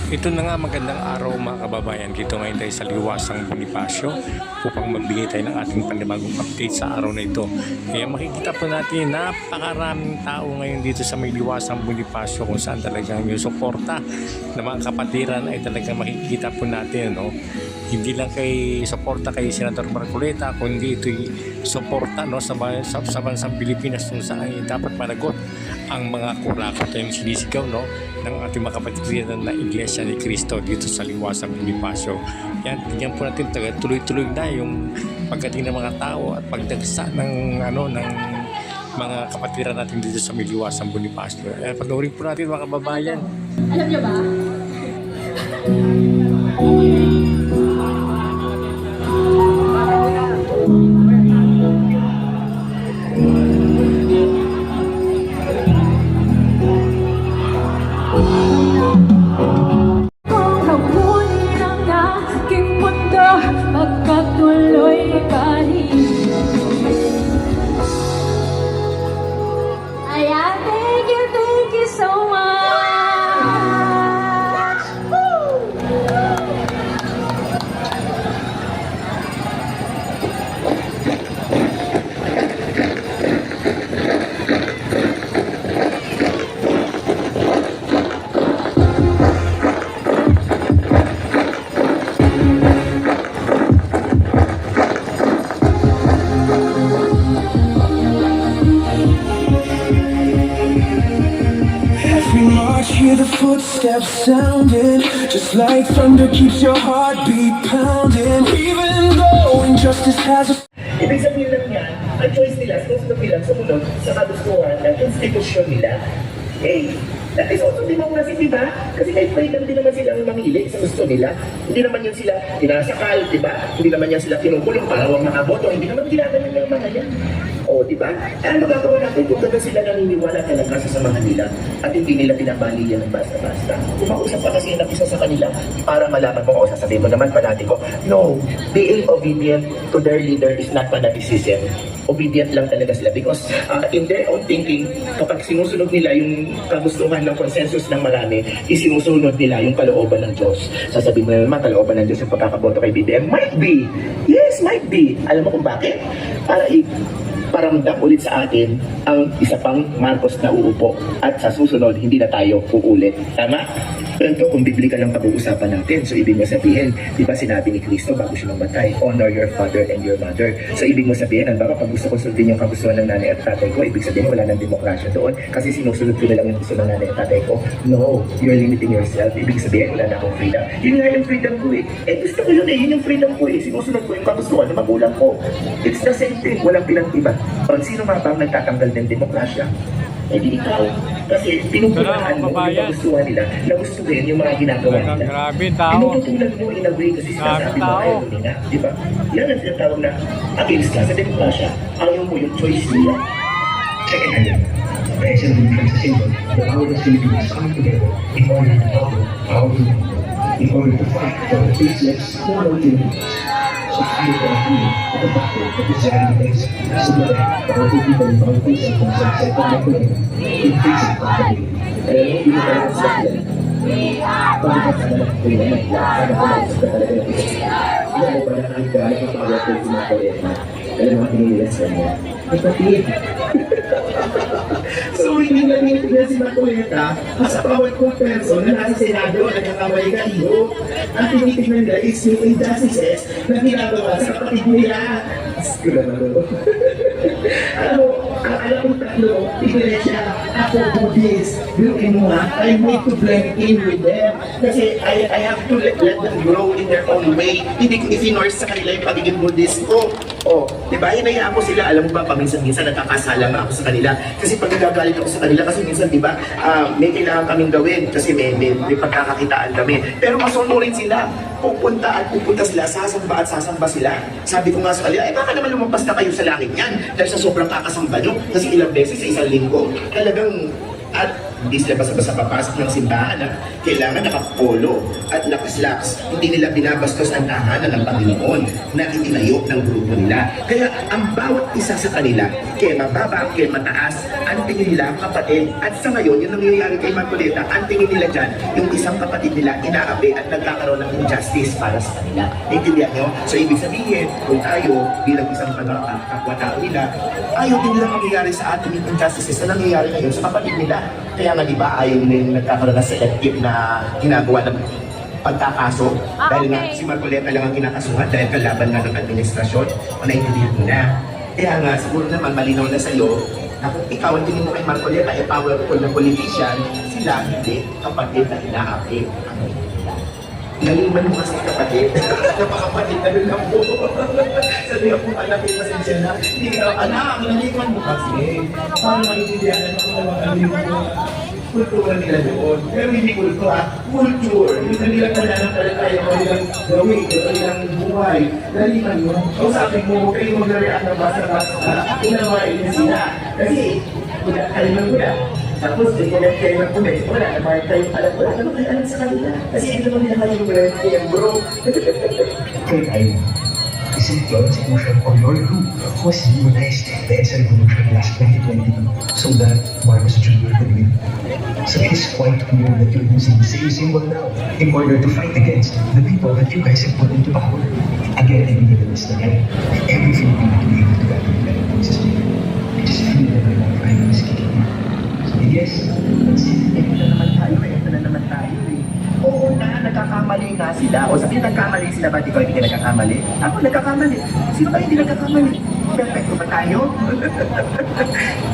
Ito na nga, magandang araw mga kababayan. Dito ngayon tayo sa Liwasang Bonifacio upang magbigay tayo ng ating panibagong update sa araw na ito. Kaya makikita po natin napakaraming tao ngayon dito sa may Liwasang Bonifacio kung saan talagang yung suporta ng mga kapatiran ay talagang makikita po natin. No? Hindi lang kay suporta kay Senator Marcoleta, kundi ito'y suporta sa bansang Pilipinas kung saan dapat managot ang mga kurakot yung sinisigaw ng ating mga kapatiran na Iglesia ni Cristo dito sa Liwasang Bonifacio. Yan po natin tuloy-tuloy na yung pagdating ng mga tao at pagdagsa ng mga kapatiran natin dito sa Liwasang Bonifacio. Panoorin po natin mga kababayan. Alam niyo ba? Magkatuloy pa rin. Ayan, thank you so much. Woo! Hear the footsteps sounding, just like thunder keeps your heartbeat pounding. Even though injustice has a... Ibig sabihin lang yan, ang choice nila, susunod nilang sumunod sa kagustuhan ng institusyon nila. Hey, that is also democracy, diba? Kasi may freedom din naman silang mamili sa gusto nila. Hindi naman yun sila tinasakal, diba? Hindi naman yan sila kinukulong para huwag makaboto. Hindi naman ginagawa ng mga yan. O, diba? Ano gagawin natin kung ganda sila naniniwala talaga sa samahan nila at hindi nila pinabali yan ng basta-basta? Kumausap pa kasi yung isa sa kanila para malaman mo, o sasabihin mo naman panati ko, no, being obedient to their leader is not fanaticism. Obedient lang talaga sila because in their own thinking, kapag sinusunod nila yung kagustuhan ng consensus ng marami, isinusunod nila yung kalooban ng Diyos. Sasabihin mo na naman, kalooban ng Diyos yung pagkakaboto kay BBM. Might be! Yes, might be! Alam mo kung bakit? Paramdam ulit sa atin ang isa pang Marcos na uupo at sa susunod hindi na tayo uulit. Tama? Pero kung biblikal ang pag-uusapan natin, so ibig mo sabihin, di ba sinabi ni Cristo bago siya mamatay, honor your father and your mother. So ibig mo sabihin, ang baka pag gusto ko sundin yung kagustuhan ng nanay at tatay ko, ibig sabihin wala nang demokrasya doon kasi sinusunod ko na lang yung gusto ng nanay at tatay ko. No, you're limiting yourself. Ibig sabihin, wala na akong freedom. Yun nga yung freedom ko eh. Gusto ko yun eh, yun yung freedom ko eh. Sinusunod ko yung kagustuhan ng magulang ko. It's the same thing, walang pinag-iba. Parang sino nga bang nagtatanggal ng demokrasya? Di ikaw. Kasi pinupunahan mo yung kagustuhan nila na gustuhin yung mga ginagawa nila. Grabe tao. Pinututulad mo in a way kasi sinasabi mo ayaw nila. Di ba? Yan ang tinatawag na against ka sa demokrasya. Ayaw mo yung choice nila. Secondly, the SLB becomes a symbol of how the Philippines come together in order to cover our people, in order to fight for the faceless, moral Philippines. So I agree at the battle of the 70 days, similar to how the people in our facing from some second economy in facing company. Kaya hindi mo talaga sila kilala. Bakit ka naman kulinan? Ano ko lang sa talaga ng isa? Alam mo ba na ang galing ang pagkakot ko yung mga kulinan? Alam mo ang pinilis ka niya? Kapatid! So hindi na nila si Marcoleta sa bawat kong person na nasa Senado at nakakamali ka iyo. Ang tinitignan nila is yung injustices na ginagawa sa kapatid nila. Alam kong tatlo, Iglesia, ako, Buddhist, Bilukinuha, I need to blend in with them. Kasi I have to let them grow in their own way. Hindi ko isinorse sa kanila yung pagiging Buddhist ko. Diba? Hinayaan ko sila. Alam mo ba, paminsan-minsan nagkakasala nga ako sa kanila. Kasi pag nagagalit ako sa kanila, kasi minsan, diba, may kailangan kaming gawin. Kasi may pagkakakitaan kami. Pero masunurin sila. Pupunta sila, sasamba sila. Sabi ko nga sa kanila, baka naman lumampas na kayo sa langit yan. Dahil sa sobrang kakasamba nyo. Kasi ilang beses sa isang linggo. Talagang, at Hindi sila basta-basta papasok ng simbahan na kailangan nakapolo at nakaslaps. Hindi nila binabastos ang tahanan ng Panginoon na itinayok ng grupo nila. Kaya ang bawat isa sa kanila, kay mababa, kay mataas, ang tingin nila kapatid. At sa ngayon, yung nangyayari kay Marcoleta, ang tingin nila dyan, yung isang kapatid nila inaapi at nagkakaroon ng injustice para sa kanila. Naintindihan nyo? So ibig sabihin, kung tayo bilang isang kapwa-tao nila, ayaw din nila mangyayari sa atin yung injustices na nangyayari ngayon sa kapatid nila. Kaya nga di ba ayaw nila yung nagkakaroon ng selective na ginagawa ng pagkakaso dahil nga si Marcoleta lang ang kinakasuhan dahil kalaban nga ng administrasyon o naintindihan mo na. Kaya nga siguro naman malinaw na sa'yo na kung ikaw ang tingin mo kay Marcoleta ay powerful na politician, sila hindi kapatid na inaapi ang nila. Naliman mo kasi kapatid. Napakapatid na rin lang po. Sabi ako anak yung pasensya na. Hindi ka anak, naliman mo kasi. Paano maintindihan na ako naman ano yung kultura nila doon. Pero hindi kultura, culture. Yung kanilang kanilang tayo, kanilang gawin, kanilang buhay. Naliman mo. O sabi mo, kayo mag-react na basta-basta. Inawain niya sila. Kasi, kaliman ko na. Tapos, i-connect kayo ng comment. Wala naman kayong alam. Wala naman kayo alam sa kanila. Kasi hindi naman nila kayong kaya bro. Third item is influence motion of your group was demonized the SL revolution last 2022 so that Marcos Jr. could win. So it is quite clear that you're using the same symbol now in order to fight against the people that you guys have put into power. Again, I believe in this again. Every Filipino to be able to gather together in this system. I just feel that my life right now is kicking in. So yes, that's it. Ito na naman tayo eh. Oo na, nagkakamali nga sila. O sabihin nagkamali sila, ba't ikaw hindi ka nagkakamali? Ako nagkakamali. Sino ba hindi nagkakamali? Perfecto ba tayo?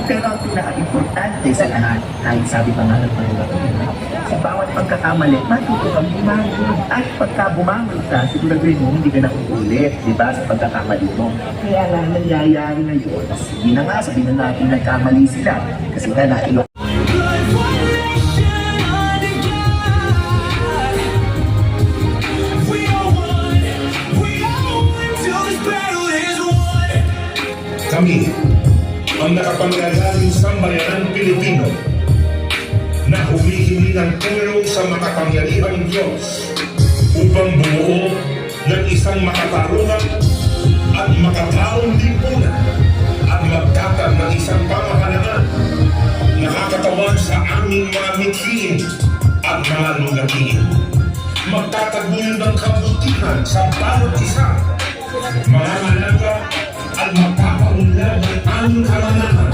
Pero ang pinaka-importante sa lahat, kahit sabi pa nga ng Panginoon, sa bawat pagkakamali, matuto kang bumangon. At pagka bumangon ka, siguraduhin mo, hindi ka na uulit, di ba, sa pagkakamali mo. Kaya nga, nangyayari ngayon, sige na nga, sabihin na natin nagkamali sila. Kasi nga, nailok. Kami ang nakapangyarihang sambayanang Pilipino na humihingi ng tulong sa makapangyarihang Diyos upang bumuo ng isang makatarungan at makataong lipunan at magtatag ng isang pamahalaan nakakatawan sa aming mga mithiin at mga lugatiin. Magtataguin ng kabutihan sa bawat isa, mga alaga at magpapaunlad ng aming karanahan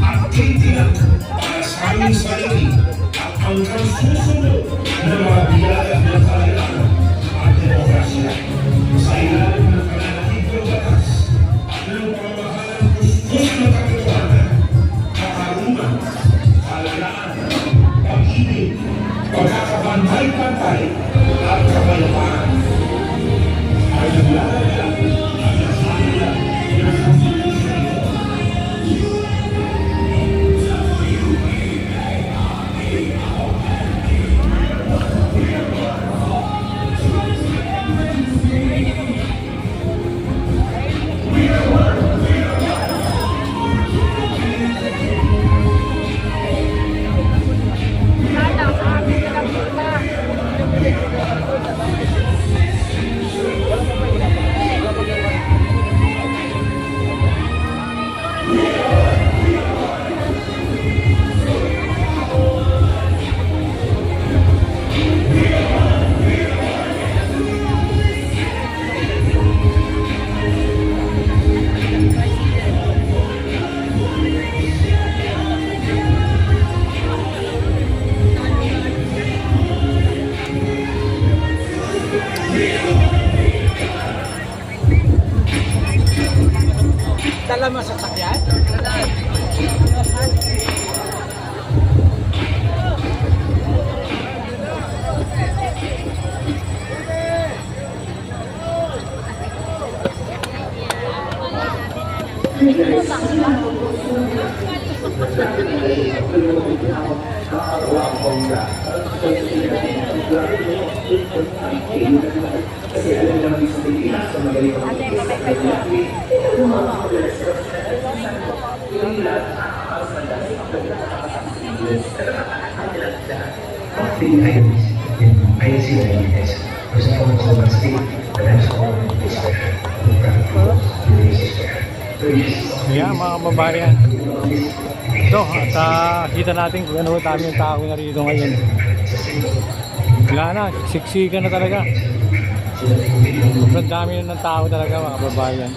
at titiyak para sa aming sarili at hanggang susunod na mga biyaya ng kalilangan at demokrasya sa ilalim ng pananahigang batas at ng pamamahalang gustos ng katotohanan, katarungan, kalalaan, pag-ibig, pagkakabantay-bantay at kapayapaan. Ay naglalagay ang nasaya ng Konstitusyon. Dala mo sa sakyan? Mga three items in INC Lineage. First and foremost, the one state, the next one is special. The private schools, the race is special. So this is Yeah, mga kababayan. Ito, at kita natin kung ano dami yung tao na rito ngayon. Wala na, siksikan na talaga. Sobrang dami na ng tao talaga, mga kababayan.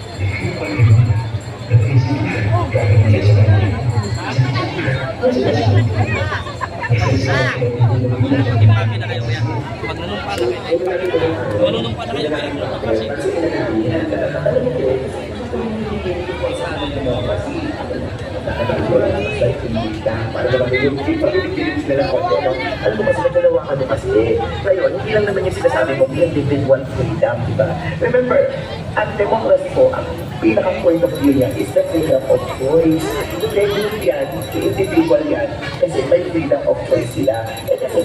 Para naman yung pag-ibig nila ko, no? Alam mo kasi nagdalawa kami kasi. Ngayon, hindi lang naman yung sinasabi mo, yung between one freedom, di ba? Remember, ang democracy po, ang pinaka-point of view niya is the freedom of choice. Hindi yan, individual yan, kasi may freedom of choice sila. Eh kasi